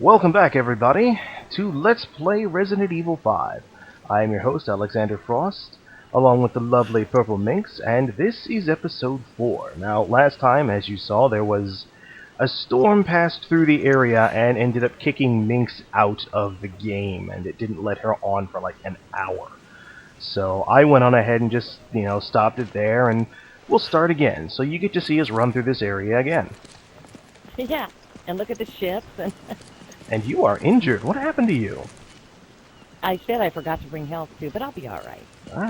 Welcome back, everybody, to Let's Play Resident Evil 5. I am your host, Alexander Frost, along with the lovely Purple Minx, and this is episode 4. Now, last time, as you saw, there was a storm passed through the area and ended up kicking Minx out of the game, and it didn't let her on for like an hour. So I went on ahead and just, stopped it there, and we'll start again. So you get to see us run through this area again. Yeah, and look at the ships. And you are injured. What happened to you? I said I forgot to bring health too, but I'll be all right.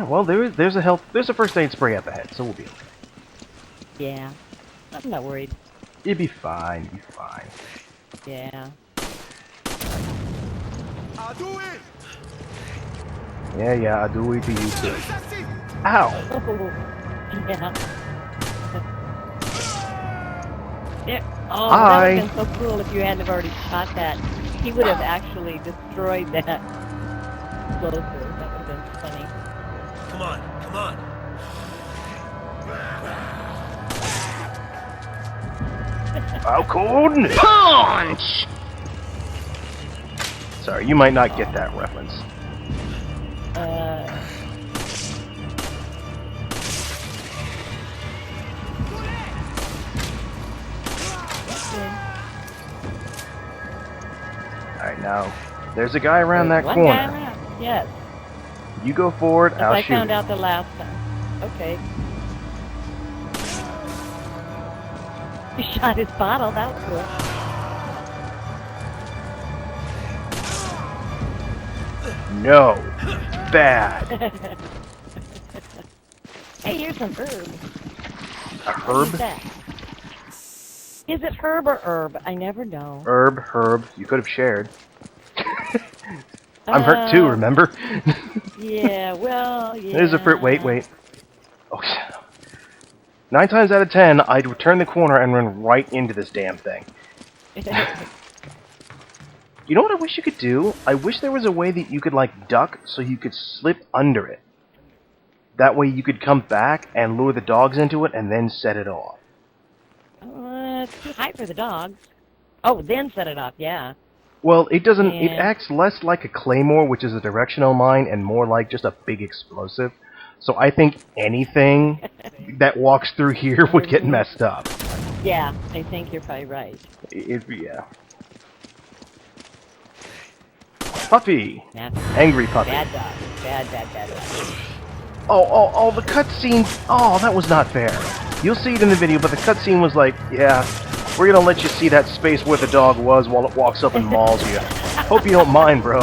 Well, there's a first aid spray up ahead, so we'll be okay. Yeah, I'm not worried. You'll be fine. You'll be fine. Yeah. I'll do it. Yeah, I'll do it to you too. Ow! Yeah. There. Oh, Hi. that would have been so cool if you hadn't have already shot that. He would have actually destroyed that explosive. That would have been funny. Come on. Falcon Punch! Sorry, you might not get that reference. Alright, now, there's a guy around that one corner. guy left. Yes. You go forward, I'll I shoot. found out the last time. Okay. He shot his bottle. That was cool. No. Bad. Hey, here's some herb. A herb? What is that? Is it herb or herb? I never know. Herb. You could have shared. I'm hurt too, remember? Yeah, well, yeah. There's a fruit. Wait. Oh, 9 times out of 10, I'd turn the corner and run right into this damn thing. You know what I wish you could do? I wish there was a way that you could, like, duck so you could slip under it. That way you could come back and lure the dogs into it and then set it off. It's too high for the dogs. Oh, then set it off, yeah. Well, it doesn't. It Yeah. acts less like a claymore, which is a directional mine, and more like just a big explosive. So I think anything that walks through here would get messed up. Yeah, I think you're probably right. Yeah. Puppy! Nah, Angry puppy. bad dog. Bad dog. Oh, the cutscene. Oh, that was not fair. You'll see it in the video, but the cutscene was like, yeah, we're gonna let you see that space where the dog was while it walks up and mauls you. Hope you don't mind, bro.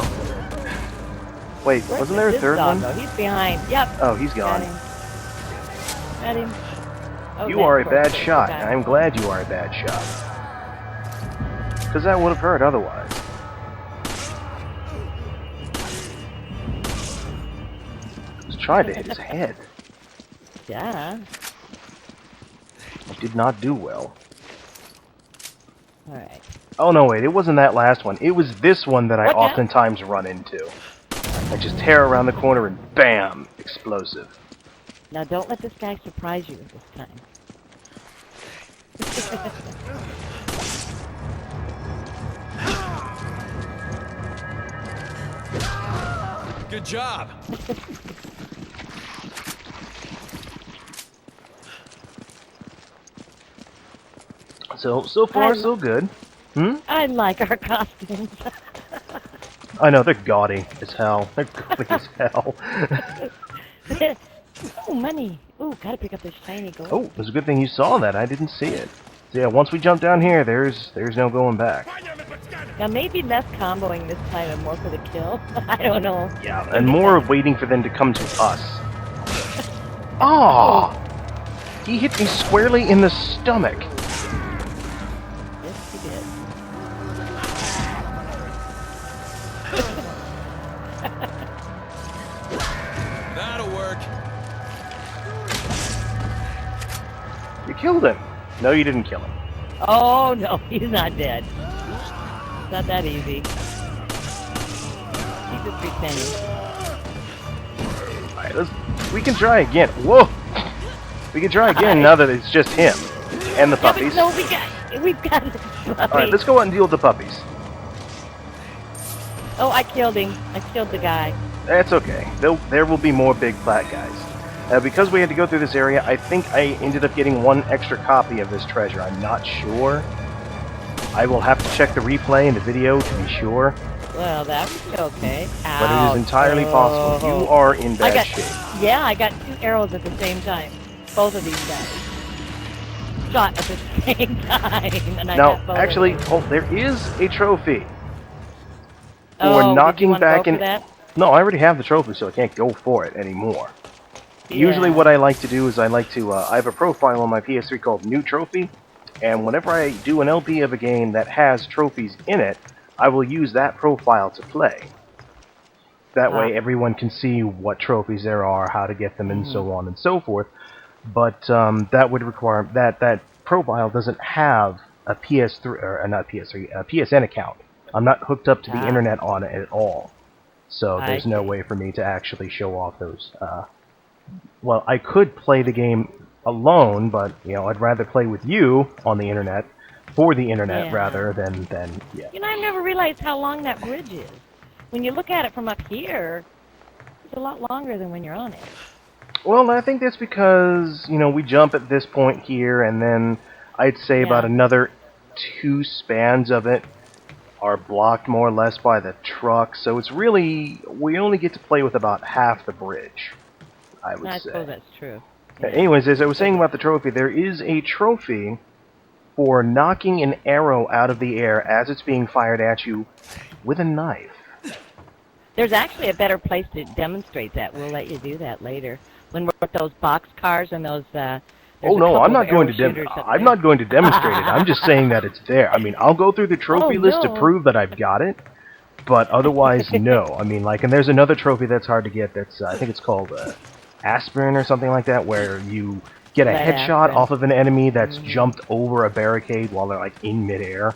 Wait, Where's wasn't there a this third dog, one? though? He's behind. Yep. Oh, he's gone. Got him. Oh, You that are a poor bad kid. shot, Okay. and I'm glad you are a bad shot. Because that would have hurt otherwise. Just tried to hit his head. Yeah. Did not do well. Alright. Oh no, wait, it wasn't that last one. It was this one that I What now? oftentimes run into. I just tear around the corner and bam! Explosive. Now don't let this guy surprise you this time. Good job. So far, so good. I like our costumes. I know, they're gaudy as hell. They're gaudy as hell. Oh, money. Ooh, gotta pick up this shiny gold. Oh, it was a good thing you saw that. I didn't see it. So yeah, once we jump down here, there's no going back. Now maybe less comboing this time and more for the kill. I don't know. Yeah, and more of waiting for them to come to us. Oh! He hit me squarely in the stomach. Yes, he did. That'll work. You killed him. No, you didn't kill him. Oh no, he's not dead. It's not that easy. He's just pretending. Alright, we can try again. Whoa! We can try again now that it's just him. And the Yeah, but puppies. no, we've got Alright, let's go out and deal with the puppies. Oh, I killed him. I killed the guy. That's okay. There will be more big flat guys. Because we had to go through this area, I think I ended up getting one extra copy of this treasure. I'm not sure. I will have to check the replay and the video to be sure. Well, that would be okay. But it is entirely possible. You are in bad shape. Yeah, I got 2 arrows at the same time. Both of these guys. Shot at the same time. And I Now, got both actually, of them. there is a trophy for Oh, knocking did you back go in. for that? No, I already have the trophy, so I can't go for it anymore. Yeah. Usually what I like to do is I like to, I have a profile on my PS3 called New Trophy, and whenever I do an LP of a game that has trophies in it, I will use that profile to play. That way everyone can see what trophies there are, how to get them, and so on and so forth. But that would require, that profile doesn't have a PS3, or not PS3, a PSN account. I'm not hooked up to the internet on it at all. So there's no way for me to actually show off those, well, I could play the game alone, but, you know, I'd rather play with you on the internet, for the internet, rather than, yeah. You know, I've never realized how long that bridge is. When you look at it from up here, it's a lot longer than when you're on it. Well, I think that's because, you know, we jump at this point here, and then I'd say about another 2 spans of it are blocked more or less by the truck, so it's really, we only get to play with about half the bridge, I would say. I suppose that's true. Anyways, as I was saying about the trophy, there is a trophy for knocking an arrow out of the air as it's being fired at you with a knife. There's actually a better place to demonstrate that. We'll let you do that later. When we're with those box cars and those, oh no, I'm not going to demonstrate it. I'm just saying that it's there. I mean, I'll go through the trophy list to prove that I've got it, but otherwise, no. I mean, like, and there's another trophy that's hard to get. That's I think it's called aspirin or something like that, where you get a headshot off of an enemy that's jumped over a barricade while they're like in midair.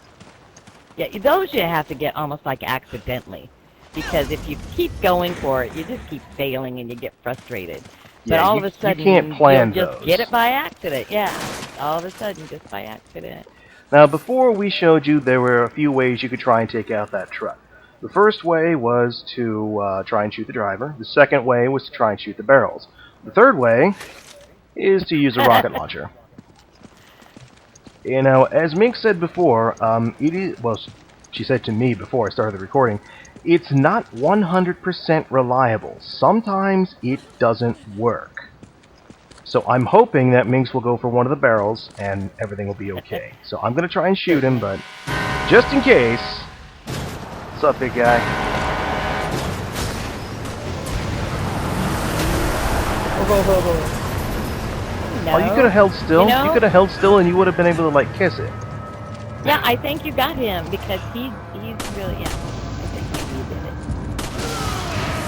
Yeah, those you have to get almost like accidentally, because if you keep going for it, you just keep failing and you get frustrated. But all of a sudden, you can't plan you'll just get it by accident. Yeah, all of a sudden, just by accident. Now, before we showed you, there were a few ways you could try and take out that truck. The first way was to try and shoot the driver. The second way was to try and shoot the barrels. The third way is to use a rocket launcher. You know, as Mink said before, it is, well, she said to me before I started the recording, it's not 100% reliable. Sometimes it doesn't work. So I'm hoping that Minx will go for one of the barrels and everything will be okay. So I'm going to try and shoot him, but just in case... What's up, big guy? No. Oh, you could have held still. You know, you could have held still and you would have been able to, like, kiss it. Yeah, I think you got him because he's really, yeah. I think you did it.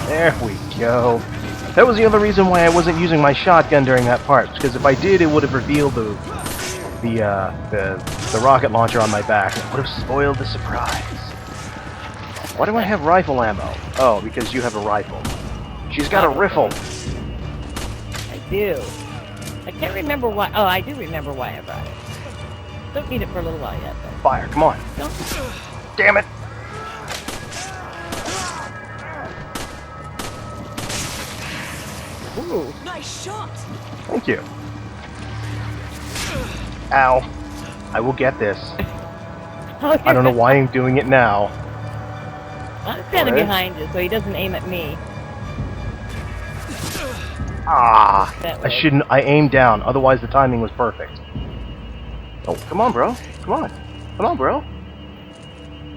There we go. That was the other reason why I wasn't using my shotgun during that part, because if I did, it would have revealed the rocket launcher on my back. It would have spoiled the surprise. Why do I have rifle ammo? Oh, because you have a rifle. She's got a rifle. I do. I can't remember why. Oh, I do remember why I brought it. Don't need it for a little while yet, though. Fire, come on. Don't. Damn it. Ooh. Nice shot. Thank you. Ow. I will get this. Oh, I don't know why I'm doing it now. I'm standing behind you, so he doesn't aim at me. Ah, That I way. shouldn't. I aimed down. Otherwise, the timing was perfect. Oh, come on, bro. Come on. Come on, bro.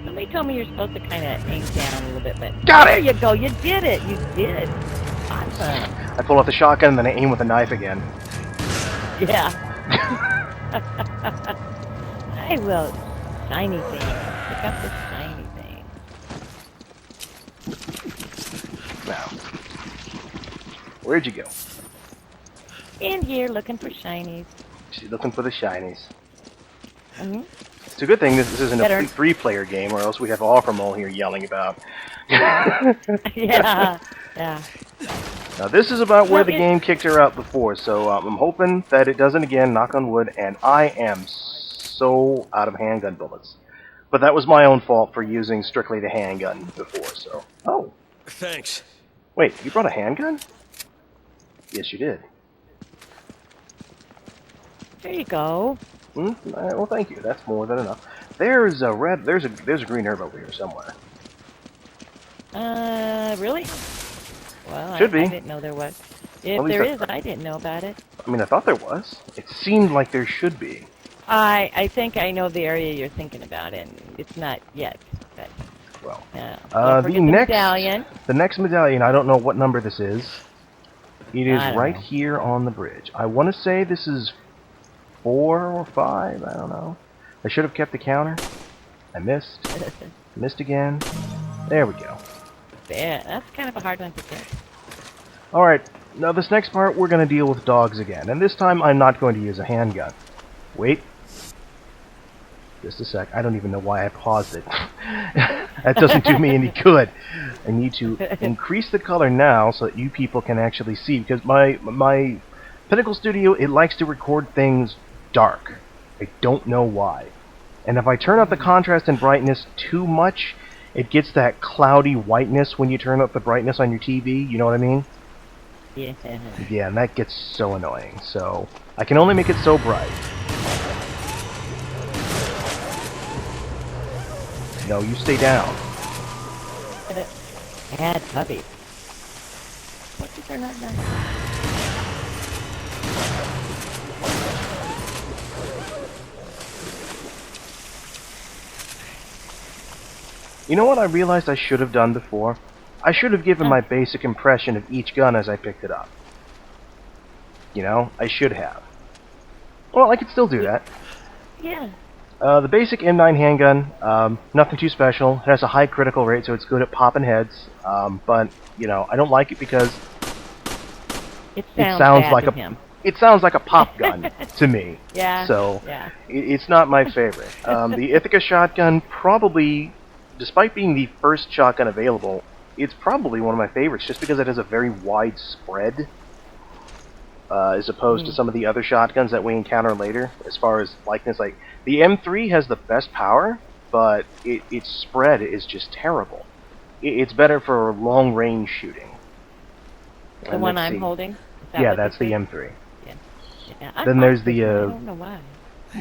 Somebody told me you're supposed to kind of aim down a little bit, but Got it! there you go. You did it. You did. Awesome. I pull out the shotgun and then I aim with a knife again. Yeah. I will. Shiny thing. Pick up the shiny thing. Now, where'd you go? In here looking for shinies. She's looking for the shinies. Mm-hmm. It's a good thing this isn't Better. a three-player game, or else we'd have Offermole here yelling about. Yeah. Yeah. Now, this is about where Well, the game kicked her out before, so I'm hoping that it doesn't again, knock on wood, and I am so out of handgun bullets. But that was my own fault for using strictly the handgun before, so... Oh, Thanks. wait, you brought a handgun? Yes, you did. There you go. Well, thank you. That's more than enough. There's a green herb over here somewhere. Really? Well, Should be. I didn't know there was. If At least there is, I didn't know about it. I mean, I thought there was. It seemed like there should be. I think I know the area you're thinking about, and it's not yet. But, Well, don't forget medallion. the next medallion, I don't know what number this is. It is I don't right know. here on the bridge. I want to say this is 4 or 5. I don't know. I should have kept the counter. I missed. Missed again. There we go. Yeah, that's kind of a hard one to get. Alright, now this next part we're going to deal with dogs again. And this time I'm not going to use a handgun. Wait. Just a sec. I don't even know why I paused it. That doesn't do me any good. I need to increase the color now so that you people can actually see. Because my Pinnacle Studio, it likes to record things dark. I don't know why. And if I turn up the contrast and brightness too much, it gets that cloudy whiteness when you turn up the brightness on your TV. You know what I mean? Yeah. Yeah, and that gets so annoying. So I can only make it so bright. No, you stay down. Bad puppy. What did turn that down? You know what I realized I should have done before? I should have given my basic impression of each gun as I picked it up. You know, I should have. Well, I could still do that. Yeah. The basic M9 handgun, nothing too special. It has a high critical rate, so it's good at popping heads. But, you know, I don't like it because It sounds sounds like bad a to him. it sounds like a pop gun to me. Yeah. So Yeah. it's not my favorite. The Ithaca shotgun probably, despite being the first shotgun available, it's probably one of my favorites just because it has a very wide spread as opposed to some of the other shotguns that we encounter later as far as likeness. Like the M3 has the best power, but its spread is just terrible. It's better for long range shooting. The one I'm holding? Is that Yeah, what that's this the is? M3. Yeah. Then there's the I don't know why.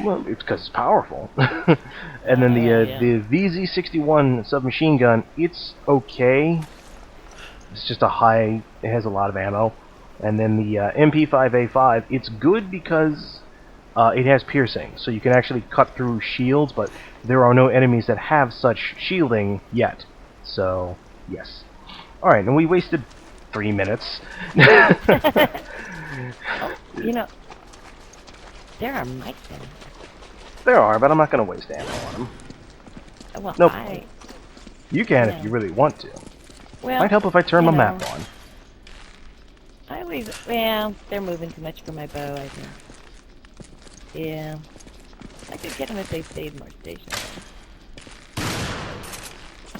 well, it's because it's powerful. And then the VZ61 submachine gun, it's okay. It's just it has a lot of ammo. And then the MP5A5, it's good because it has piercing, so you can actually cut through shields, but there are no enemies that have such shielding yet. So, yes. Alright, and we wasted 3 minutes. You know, there are mics in There are, but I'm not going to waste ammo on them. it. Well, Nope. I... You can Yeah. if you really want to. Well, Might help if I turn my you map know. on. I always... Well, they're moving too much for my bow, I think. Yeah. I could get them if they stayed more stationary.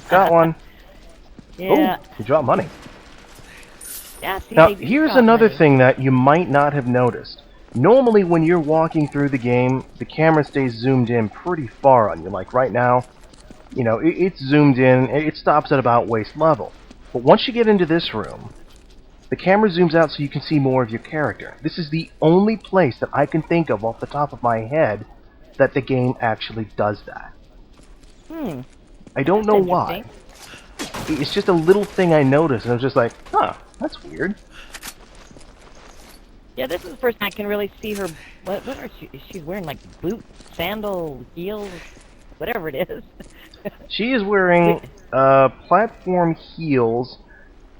Got one. Yeah. Oh, you dropped money. Yeah, see, Now, they do here's drop another money. thing that you might not have noticed. Normally, when you're walking through the game, the camera stays zoomed in pretty far on you. Like right now, you know, it's zoomed in, it stops at about waist level. But once you get into this room, the camera zooms out so you can see more of your character. This is the only place that I can think of off the top of my head that the game actually does that. I don't know why. It's just a little thing I noticed, and I was just like, huh, that's weird. Yeah, this is the first time I can really see her. What are she? She's wearing like boot, sandal, heels, whatever it is. She is wearing platform heels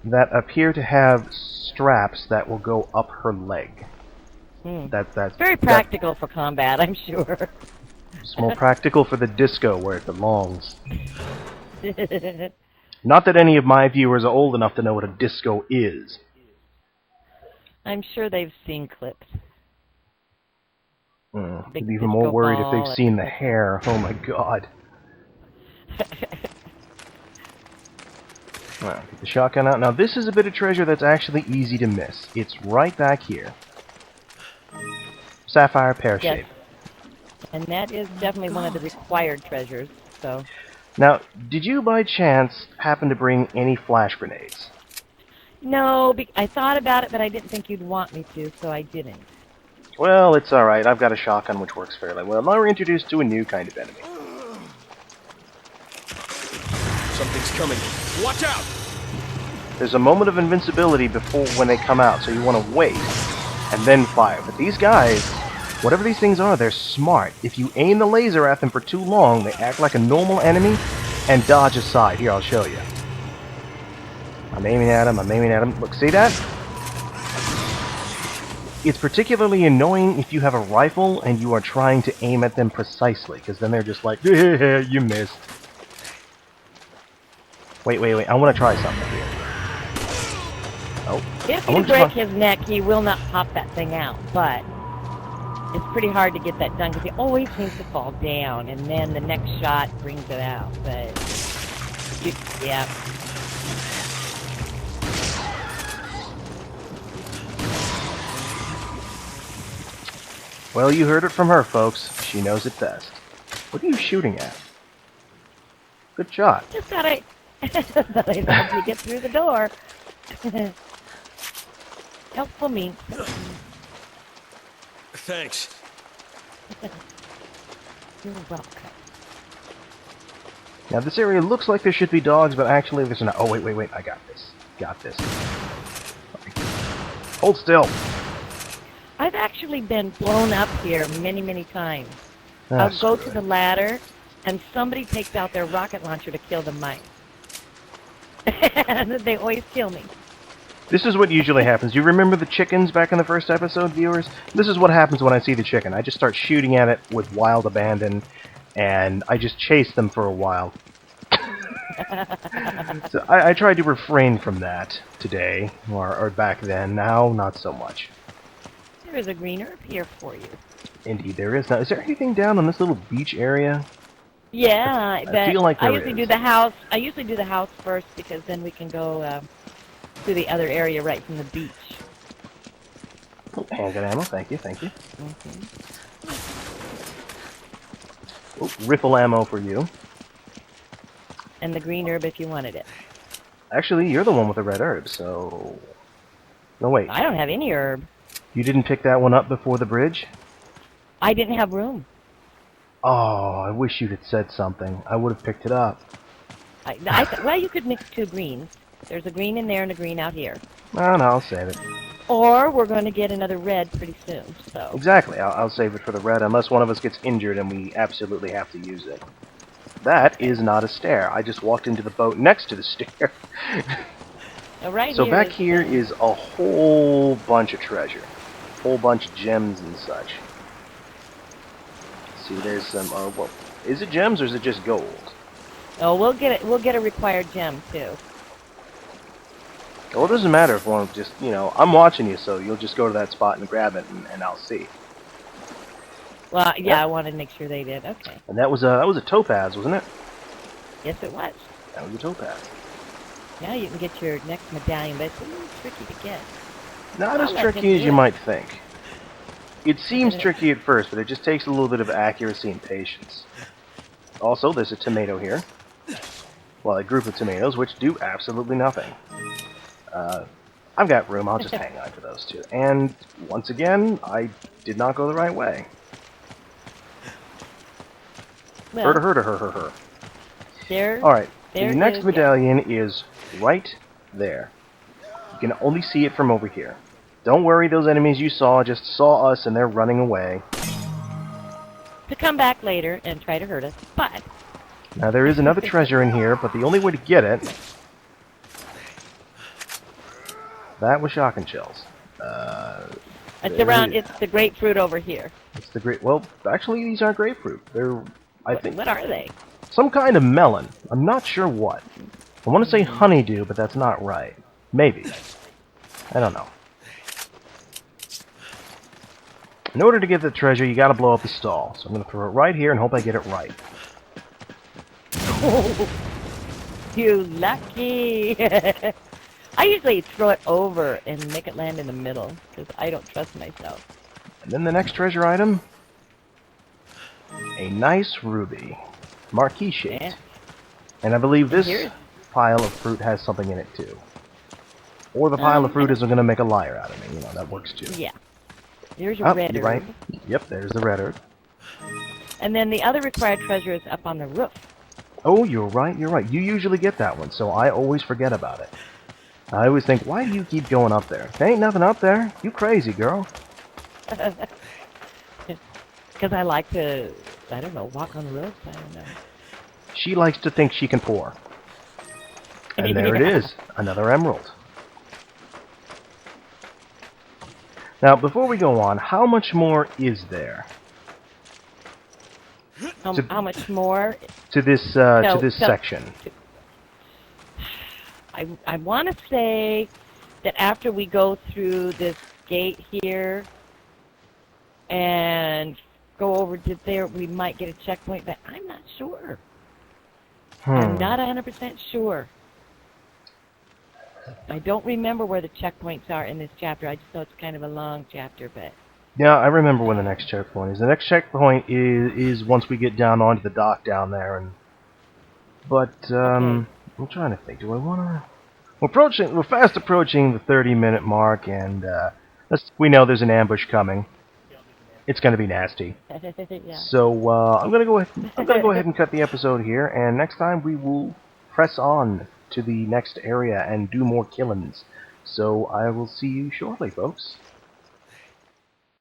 that appear to have straps that will go up her leg. That's Very practical for combat, I'm sure. It's more practical for the disco where it belongs. Not that any of my viewers are old enough to know what a disco is. I'm sure they've seen clips. I'd Big be even more disco worried if ball they've seen the hair. Oh my god. Alright, get the shotgun out. Now this is a bit of treasure that's actually easy to miss. It's right back here. Sapphire pear Yes. shape. And that is definitely one of the required treasures. so. Now, did you by chance happen to bring any flash grenades? No, I thought about it, but I didn't think you'd want me to, so I didn't. Well, it's alright. I've got a shotgun which works fairly well. Now we're introduced to a new kind of enemy. Something's coming. Watch out! There's a moment of invincibility before when they come out, so you want to wait and then fire. But these guys, whatever these things are, they're smart. If you aim the laser at them for too long, they act like a normal enemy and dodge aside. Here, I'll show you. I'm aiming at him. Look, see that? It's particularly annoying if you have a rifle and you are trying to aim at them precisely, because then they're just like, you missed. Wait. I want to try something here. Oh. If you break his neck, he will not pop that thing out, but it's pretty hard to get that done because he always seems to fall down, and then the next shot brings it out. But, yeah. Well, you heard it from her, folks. She knows it best. What are you shooting at? Good shot. Just thought I'd help you get through the door. Helpful me. Thanks. You're welcome. Now, this area looks like there should be dogs, but actually there's not. Oh, wait. I got this. Hold still. I've actually been blown up here many, many times. That's I'll go good. to the ladder, and somebody takes out their rocket launcher to kill the mice. And they always kill me. This is what usually happens. You remember the chickens back in the first episode, viewers? This is what happens when I see the chicken. I just start shooting at it with wild abandon, and I just chase them for a while. So I tried to refrain from that today, or back then. Now, not so much. There is a green herb here for you. Indeed, there is. Now, is there anything down on this little beach area? Yeah, I feel like there usually is. do the house. I usually do the house first because then we can go to the other area right from the beach. Oh, handgun ammo. Thank you. Mm-hmm. Oh, rifle ammo for you. And the green herb if you wanted it. Actually, you're the one with the red herb, so... No, wait. I don't have any herb. You didn't pick that one up before the bridge? I didn't have room. Oh, I wish you'd have said something. I would have picked it up. Well, you could mix two greens. There's a green in there and a green out here. Oh, no, I'll save it. Or we're going to get another red pretty soon, so... Exactly. I'll save it for the red, unless one of us gets injured and we absolutely have to use it. That is not a stair. I just walked into the boat next to the stair. So back here is a whole bunch of treasure. A whole bunch of gems and such. See, there's some, well, is it gems or is it just gold? Oh, we'll get it. We'll get a required gem, too. Well, it doesn't matter if one just, you know, I'm watching you, so you'll just go to that spot and grab it, and I'll see. Well, yeah, I wanted to make sure they did. Okay. And that was a topaz, wasn't it? Yes, it was. That was a topaz. Now you can get your next medallion, but it's a little tricky to get. Not I'll as let tricky him as do you it. might think. It seems tricky at first, but it just takes a little bit of accuracy and patience. Also, there's a tomato here. Well, a group of tomatoes, which do absolutely nothing. I've got room, I'll just hang on to those two. And, once again, I did not go the right way. Well, Her. there. Alright, There the it next is, medallion is right there. You can only see it from over here. Don't worry, those enemies you saw just saw us and they're running away. To come back later and try to hurt us, but Now there is another treasure in here, but the only way to get it... That was shotgun shells. it's There around. it is. It's the grapefruit over here. It's the great... Well, actually, these aren't grapefruit. They're, I think, What are they? some kind of melon. I'm not sure what. I want to say honeydew, but that's not right. Maybe. I don't know. In order to get the treasure, you gotta blow up the stall. So I'm gonna throw it right here and hope I get it right. You lucky. I usually throw it over and make it land in the middle because I don't trust myself. And then the next treasure item, a nice ruby. marquee shaped. Yeah. And I believe this Here's- pile of fruit has something in it too. Or the pile of I fruit don't- isn't going to make a liar out of me. You know, that works too. Yeah. There's a Oh, red you're herb. right. Yep, there's the red herb. And then the other required treasure is up on the roof. Oh, you're right, you're right. You usually get that one, so I always forget about it. I always think, why do you keep going up there? There ain't nothing up there. You crazy, girl. Because I like to, I don't know, walk on the roofs. I don't know. She likes to think she can pour. And there it Yeah. is, another emerald. Now, before we go on, how much more is there to- How much more? to this So- section? I want to say that after we go through this gate here and go over to there, we might get a checkpoint, but I'm not sure. I'm not 100% sure. I don't remember where the checkpoints are in this chapter. I just know it's kind of a long chapter, but... Yeah, I remember when the next checkpoint is. The next checkpoint is once we get down onto the dock down there, and I'm trying to think. Do I want to? We're fast approaching the 30-minute mark, and we know there's an ambush coming. It's going to be nasty. yeah. So I'm gonna go ahead and cut the episode here, and next time we will press on to the next area and do more killings. So I will see you shortly, folks.